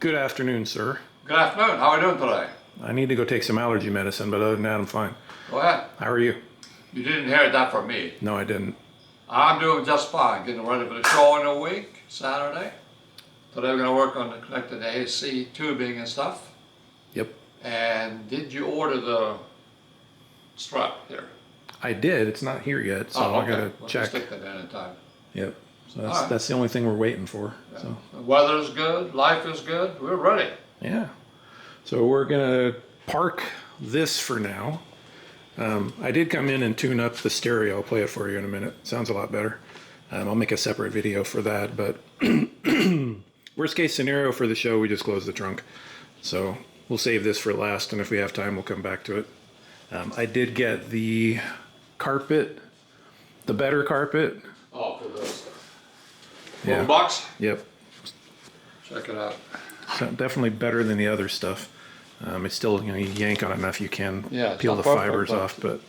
Good afternoon, sir. Good afternoon. How are we doing today? I need to go take some allergy medicine, but other than that, I'm fine. Go ahead. How are you? You didn't hear that from me. No, I didn't. I'm doing just fine. Getting ready for the show in a week, Saturday. Today we're going to work on the connected AC tubing and stuff. Yep. And did you order the strap here? I did. It's not here yet, so I gotta We'll check. stick that in at time. Yep. So that's the only thing we're waiting for. Yeah. So The weather's good. Life is good. We're ready. yeah. So we're gonna park this for now. I did come in and tune up the stereo. I'll play it for you in a minute. Sounds a lot better. I'll make a separate video for that, but worst case scenario for the show, we just close the trunk. So we'll save this for last, and if we have time, we'll come back to it. I did get the carpet, the better carpet. Oh, for this. Yeah. $4? Yep. Check it out. So definitely better than the other stuff. It's still, you yank on it enough, you can peel the perfect, fibers off, but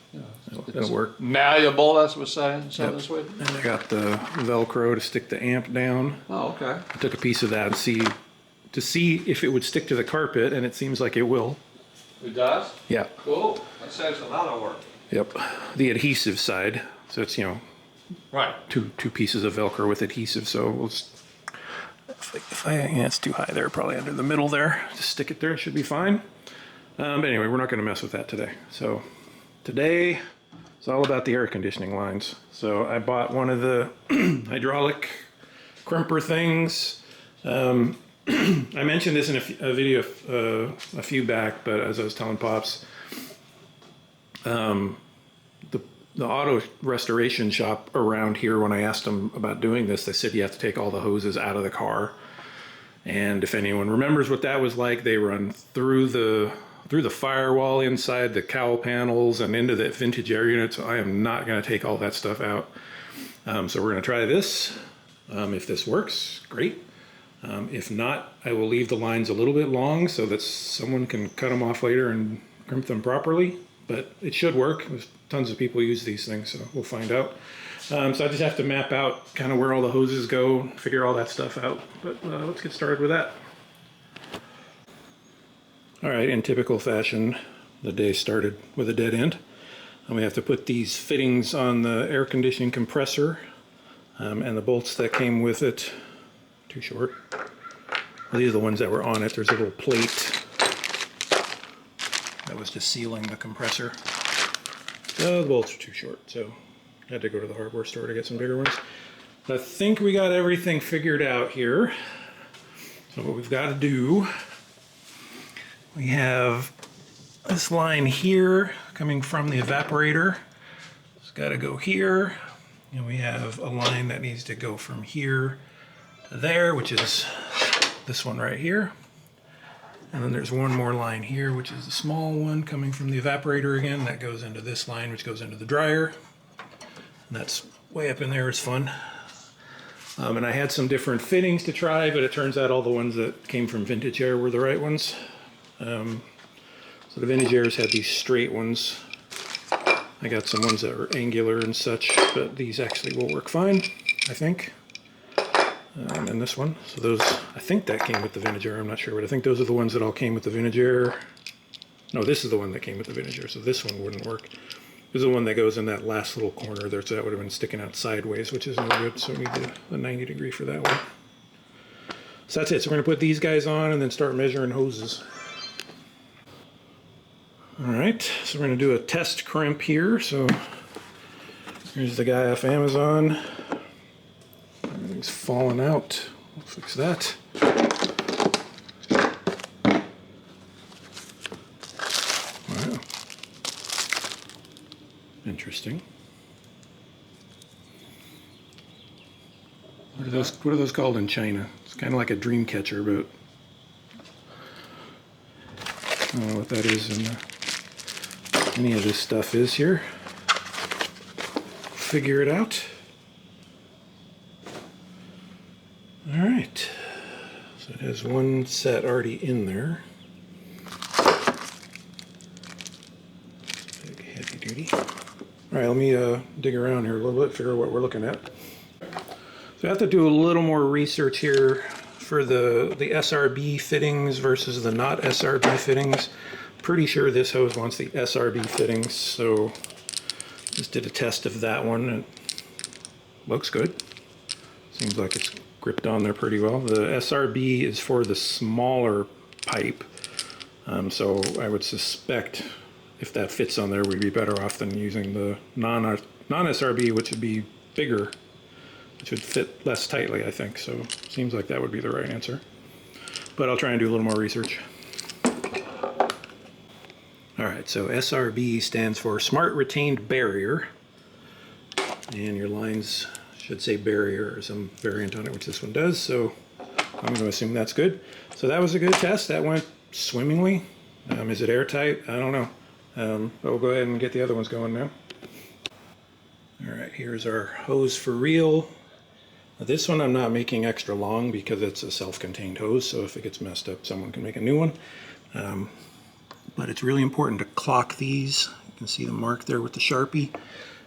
it'll work. Malleable, as we're saying, Yep. this way. And I got the Velcro to stick the amp down. Oh, okay. I took a piece of that and to see if it would stick to the carpet, and it seems like it will. It does? Yeah. Cool. That saves a lot of work. Yep. The adhesive side. So it's, Right. two pieces of Velcro with adhesive. So we'll just, it's too high there, probably under the middle there. Just stick it there, it should be fine. But anyway, we're not going to mess with that today. So today it's all about the air conditioning lines. So I bought one of the hydraulic crimper things. I mentioned this in a video a few back, but as I was telling Pops, the auto restoration shop around here, when I asked them about doing this, they said you have to take all the hoses out of the car. And if anyone remembers what that was like, they run through the firewall inside the cowl panels and into the vintage air unit. So I am not going to take all that stuff out. So we're going to try this. If this works, great. If not, I will leave the lines a little bit long so that someone can cut them off later and crimp them properly. But it should work. There's tons of people use these things, so we'll find out. So I just have to map out kind of where all the hoses go, figure all that stuff out. But let's get started with that. All right, in typical fashion, the day started with a dead end. And we have to put these fittings on the air conditioning compressor and the bolts that came with it. Too short. Well, these are the ones that were on it. There's a little plate that was just sealing the compressor. The bolts are too short, so I had to go to the hardware store to get some bigger ones. I think we got everything figured out here. So what we've got to do, we have this line here coming from the evaporator. It's got to go here, and we have a line that needs to go from here to there, which is this one right here. And then there's one more line here, which is the small one coming from the evaporator again. That goes into this line, which goes into the dryer. And that's way up in there. It's fun. And I had some different fittings to try, but it turns out all the ones that came from Vintage Air were the right ones. So the Vintage Airs had these straight ones. I got some ones that were angular and such, but these actually will work fine, I think. And this one. So those, I think that came with the Vintage Air. I'm not sure, but I think those are the ones that all came with the Vintage Air. No, this is the one that came with the Vintage Air, so this one wouldn't work. This is the one that goes in that last little corner there, so that would have been sticking out sideways, which is no good, so we need the 90 degree for that one. So that's it. So we're going to put these guys on and then start measuring hoses. All right, so we're going to do a test crimp here. So here's the guy off Amazon. Everything's falling out. We'll fix that. Wow. Interesting. What are those called in China? It's kind of like a dream catcher, but I don't know what that is in any of this stuff is here. Figure it out. All right, so it has one set already in there. Big heavy duty. All right, let me dig around here a little bit, figure out what we're looking at. So I have to do a little more research here for the SRB fittings versus the not SRB fittings. Pretty sure this hose wants the SRB fittings, so just did a test of that one and looks good. Seems like it's gripped on there pretty well. The SRB is for the smaller pipe, so I would suspect if that fits on there, we'd be better off than using the non-SRB, which would be bigger, which would fit less tightly, I think. So seems like that would be the right answer. But I'll try and do a little more research. All right, so SRB stands for Smart Retained Barrier. And your lines should say barrier or some variant on it, which this one does. So I'm going to assume that's good. So that was a good test. That went swimmingly. Is it airtight? I don't know. But we'll go ahead and get the other ones going now. All right, here's our hose for real. Now, this one I'm not making extra long because it's a self-contained hose, so if it gets messed up, someone can make a new one. But it's really important to clock these. You can see the mark there with the Sharpie,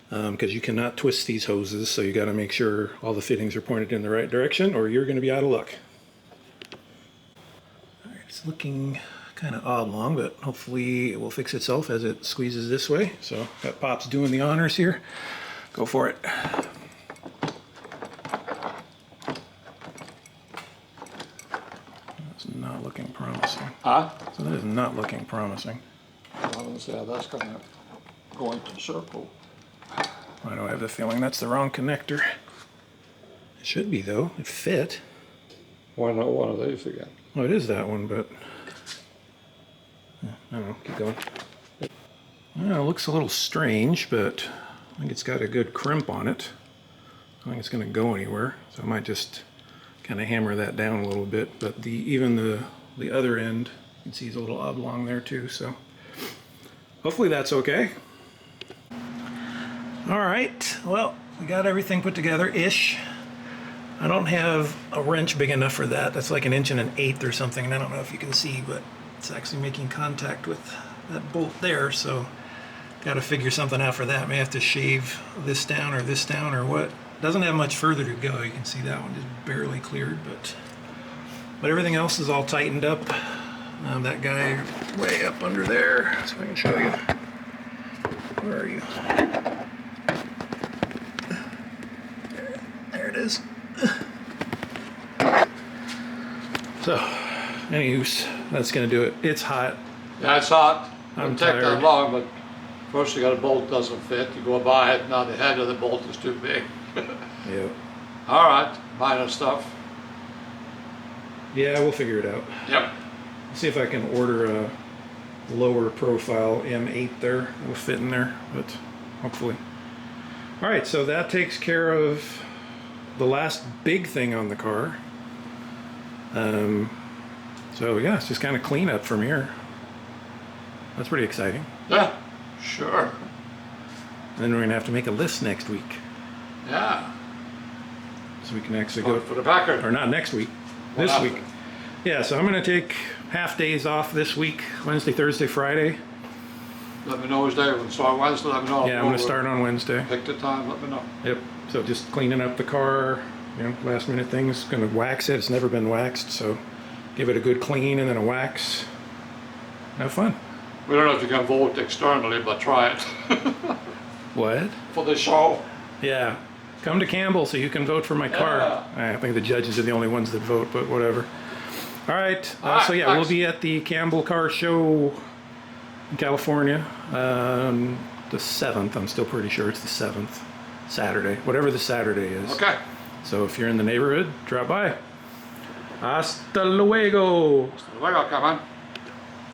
because you cannot twist these hoses, so you got to make sure all the fittings are pointed in the right direction or you're going to be out of luck. All right, it's looking kind of oblong, but hopefully it will fix itself as it squeezes this way. So got Pop's doing the honors here. Go for it. That's not looking promising. Huh? So that is not looking promising. I don't see how that's going to go into circle. Why do I have the feeling that's the wrong connector? It should be though. It fit. Why not one of these again? Well, it is that one, but I don't know. Keep going. Well, it looks a little strange, but I think it's got a good crimp on it. I don't think it's going to go anywhere, so I might just kind of hammer that down a little bit. But even the other end, you can see it's a little oblong there too. So hopefully that's okay. All right. Well, we got everything put together-ish. I don't have a wrench big enough for that. That's like 1 1/8 or something, and I don't know if you can see, but it's actually making contact with that bolt there, so got to figure something out for that. May have to shave this down or what. Doesn't have much further to go. You can see that one just barely cleared, but everything else is all tightened up. That guy way up under there, so I can show you. Where are you? There it is. So, anyways, that's gonna do it. It's hot. Yeah, it's hot. I'm It'll take that tired. long, but first you got a bolt doesn't fit. You go by it, now the head of the bolt is too big. Yeah. All right, minor stuff. Yeah, we'll figure it out. Yep. See if I can order a lower profile M8 there. It'll fit in there, but hopefully. All right, so that takes care of the last big thing on the car. So yeah, it's just kind of clean up from here. That's pretty exciting. Yeah, sure. Then we're gonna have to make a list next week, Yeah. so we can actually Go go, for the Packard. or not next week, What this happened? week. Yeah, so I'm gonna take half days off this week, Wednesday, Thursday, Friday. Let me know which day. We'll start Wednesday. Let me know. Yeah, I'm gonna start on Wednesday. Pick the time. Let me know. Yep, so just cleaning up the car, you know, last minute things. Gonna wax it, it's never been waxed, so give it a good clean and then a wax. Have fun. We don't know if you can vote externally, but try it What? for the show. Yeah, come to Campbell so you can vote for my car. I think the judges are the only ones that vote, but whatever. All right, so yeah, we'll thanks. be at the Campbell Car Show in California the 7th. I'm still pretty sure it's the 7th, Saturday, whatever the Saturday is. Okay. So if you're in the neighborhood, drop by. Hasta luego. Luego, come on.